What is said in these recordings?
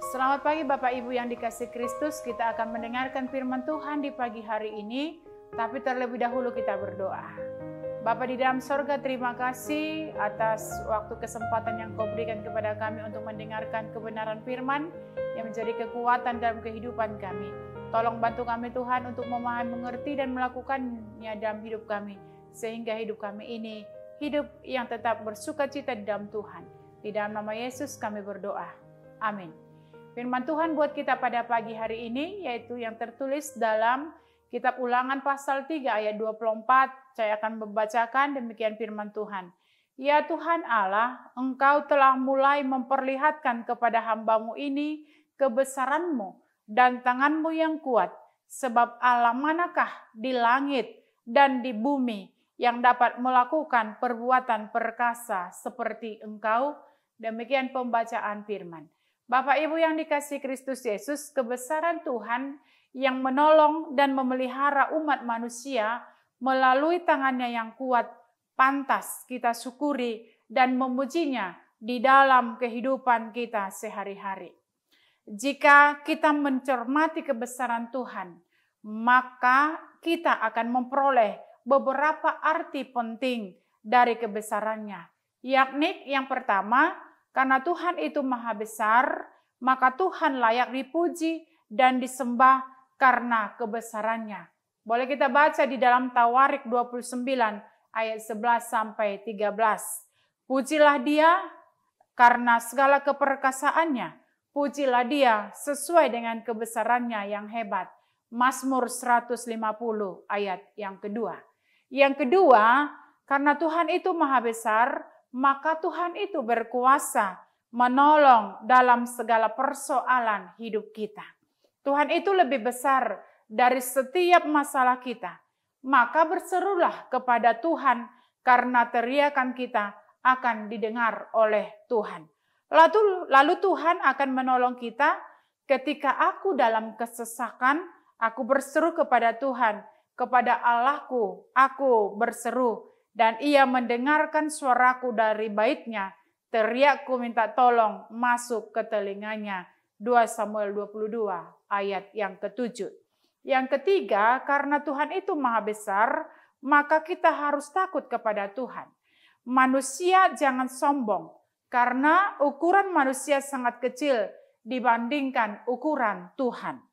Selamat pagi Bapak Ibu yang dikasihi Kristus, kita akan mendengarkan firman Tuhan di pagi hari ini, tapi terlebih dahulu kita berdoa. Bapa di dalam sorga, terima kasih atas waktu kesempatan yang Kau berikan kepada kami untuk mendengarkan kebenaran firman yang menjadi kekuatan dalam kehidupan kami. Tolong bantu kami Tuhan untuk memahami, mengerti dan melakukannya dalam hidup kami, sehingga hidup kami ini hidup yang tetap bersukacita di dalam Tuhan. Di dalam nama Yesus kami berdoa. Amin. Firman Tuhan buat kita pada pagi hari ini yaitu yang tertulis dalam Kitab Ulangan pasal 3 ayat 24. Saya akan membacakan demikian firman Tuhan. Ya Tuhan Allah, Engkau telah mulai memperlihatkan kepada hamba-Mu ini kebesaran-Mu dan tangan-Mu yang kuat. Sebab Allah manakah di langit dan di bumi yang dapat melakukan perbuatan perkasa seperti Engkau? Demikian pembacaan firman. Bapak Ibu yang dikasihi Kristus Yesus, kebesaran Tuhan yang menolong dan memelihara umat manusia melalui tangannya yang kuat, pantas kita syukuri dan memujinya di dalam kehidupan kita sehari-hari. Jika kita mencermati kebesaran Tuhan, maka kita akan memperoleh beberapa arti penting dari kebesarannya. Yakni yang pertama, karena Tuhan itu maha besar, maka Tuhan layak dipuji dan disembah karena kebesarannya. Boleh kita baca di dalam Tawarik 29 ayat 11 sampai 13. Pujilah Dia karena segala keperkasaannya. Pujilah Dia sesuai dengan kebesarannya yang hebat. Mazmur 150 ayat yang kedua. Yang kedua, karena Tuhan itu maha besar, maka Tuhan itu berkuasa menolong dalam segala persoalan hidup kita. Tuhan itu lebih besar dari setiap masalah kita. Maka berserulah kepada Tuhan karena teriakan kita akan didengar oleh Tuhan. Lalu Tuhan akan menolong kita ketika aku dalam kesesakan, aku berseru kepada Tuhan, kepada Allahku, aku berseru. Dan ia mendengarkan suaraku dari baitnya, teriakku minta tolong masuk ke telinganya. 2 Samuel 22 ayat yang ke-7. Yang ketiga, karena Tuhan itu maha besar, maka kita harus takut kepada Tuhan. Manusia jangan sombong, karena ukuran manusia sangat kecil dibandingkan ukuran Tuhan.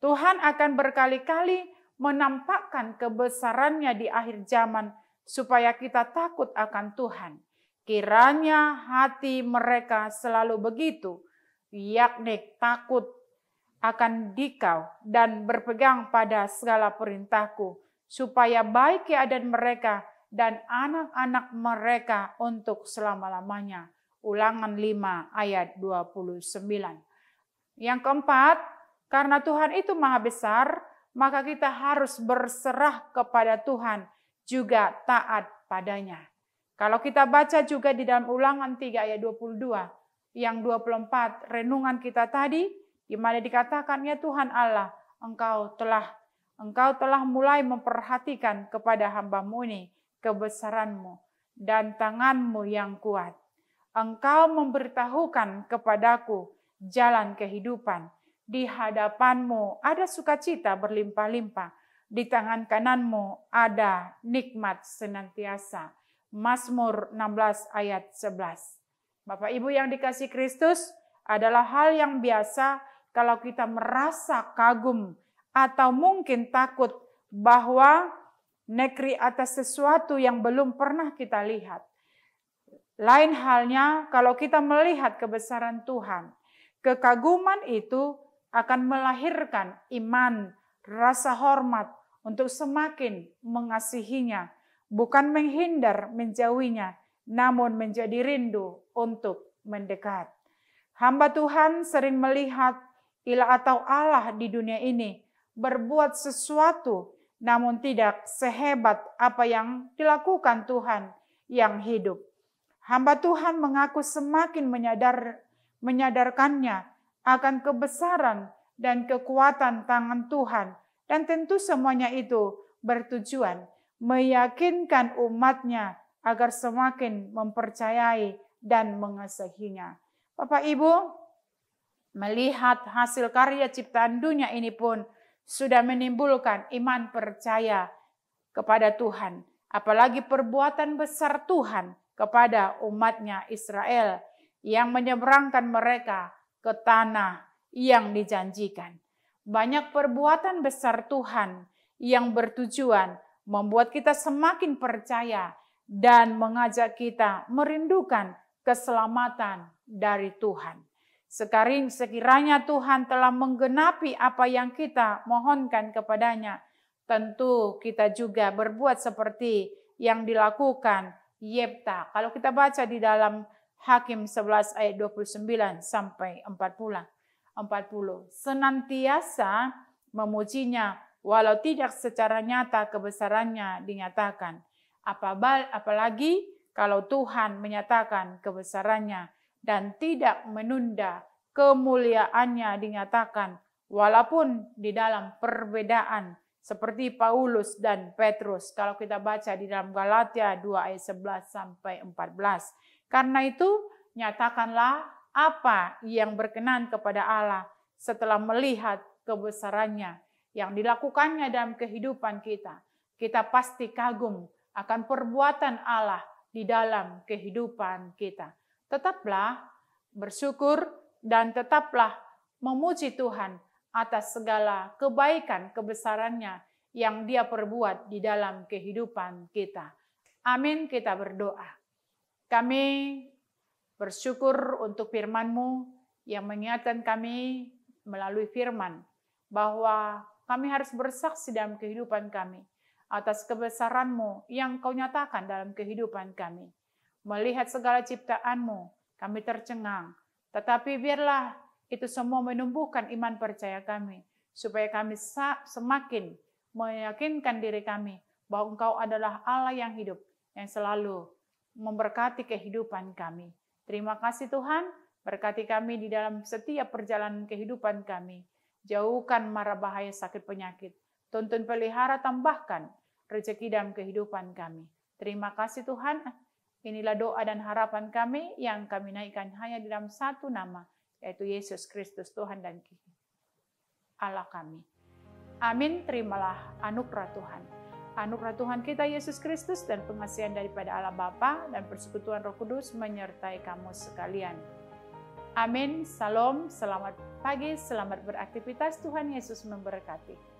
Tuhan akan berkali-kali menampakkan kebesarannya di akhir zaman, supaya kita takut akan Tuhan. Kiranya hati mereka selalu begitu, yakni takut akan Dikau dan berpegang pada segala perintahku, supaya baik keadaan mereka dan anak-anak mereka untuk selama-lamanya. Ulangan 5 ayat 29. Yang keempat, karena Tuhan itu maha besar, maka kita harus berserah kepada Tuhan, juga taat padanya. Kalau kita baca juga di dalam Ulangan 3 ayat 22, yang 24 renungan kita tadi, di mana dikatakan, ya Tuhan Allah, Engkau telah mulai memperhatikan kepada hamba-Mu ini kebesaran-Mu dan tangan-Mu yang kuat. Engkau memberitahukan kepadaku jalan kehidupan. Di hadapan-Mu ada sukacita berlimpah-limpah. Di tangan kanan-Mu ada nikmat senantiasa. Mazmur 16 ayat 11. Bapak Ibu yang dikasihi Kristus, adalah hal yang biasa kalau kita merasa kagum atau mungkin takut bahwa negeri atas sesuatu yang belum pernah kita lihat. Lain halnya kalau kita melihat kebesaran Tuhan. Kekaguman itu akan melahirkan iman, rasa hormat untuk semakin mengasihinya, bukan menghindar menjauhinya, namun menjadi rindu untuk mendekat. Hamba Tuhan sering melihat ilah atau Allah di dunia ini berbuat sesuatu, namun tidak sehebat apa yang dilakukan Tuhan yang hidup. Hamba Tuhan mengaku semakin menyadarkannya akan kebesaran dan kekuatan tangan Tuhan. Dan tentu semuanya itu bertujuan meyakinkan umatnya agar semakin mempercayai dan mengasihinya. Bapak Ibu, Melihat hasil karya ciptaan dunia ini pun sudah menimbulkan iman percaya kepada Tuhan. Apalagi perbuatan besar Tuhan kepada umatnya Israel yang menyeberangkan mereka ke tanah yang dijanjikan. Banyak perbuatan besar Tuhan yang bertujuan membuat kita semakin percaya dan mengajak kita merindukan keselamatan dari Tuhan. Sekiranya Tuhan telah menggenapi apa yang kita mohonkan kepadanya, tentu kita juga berbuat seperti yang dilakukan Yefta. Kalau kita baca di dalam Hakim 11 ayat 29 sampai 40. Senantiasa memujinya walau tidak secara nyata kebesarannya dinyatakan. Apalagi kalau Tuhan menyatakan kebesarannya dan tidak menunda kemuliaannya dinyatakan, walaupun di dalam perbedaan seperti Paulus dan Petrus. Kalau kita baca di dalam Galatia 2 ayat 11 sampai 14. Karena itu nyatakanlah apa yang berkenan kepada Allah setelah melihat kebesarannya yang dilakukannya dalam kehidupan kita. Kita pasti kagum akan perbuatan Allah di dalam kehidupan kita. Tetaplah bersyukur dan tetaplah memuji Tuhan atas segala kebaikan kebesarannya yang Dia perbuat di dalam kehidupan kita. Amin, kita berdoa. Kami bersyukur untuk firman-Mu yang mengingatkan kami melalui firman bahwa kami harus bersaksi dalam kehidupan kami atas kebesaran-Mu yang Kau nyatakan dalam kehidupan kami. Melihat segala ciptaan-Mu, kami tercengang. Tetapi biarlah itu semua menumbuhkan iman percaya kami, supaya kami semakin meyakinkan diri kami bahwa Engkau adalah Allah yang hidup, yang selalu memberkati kehidupan kami. Terima kasih Tuhan, berkati kami di dalam setiap perjalanan kehidupan kami. Jauhkan mara bahaya sakit penyakit. Tuntun pelihara, tambahkan rezeki dalam kehidupan kami. Terima kasih Tuhan. Inilah doa dan harapan kami yang kami naikkan hanya di dalam satu nama, yaitu Yesus Kristus Tuhan dan Allah kami. Amin. Terimalah anugerah Tuhan. Anugerah Tuhan kita Yesus Kristus dan pengasihan daripada Allah Bapa dan persekutuan Roh Kudus menyertai kamu sekalian. Amin. Salam, selamat pagi, selamat beraktivitas. Tuhan Yesus memberkati.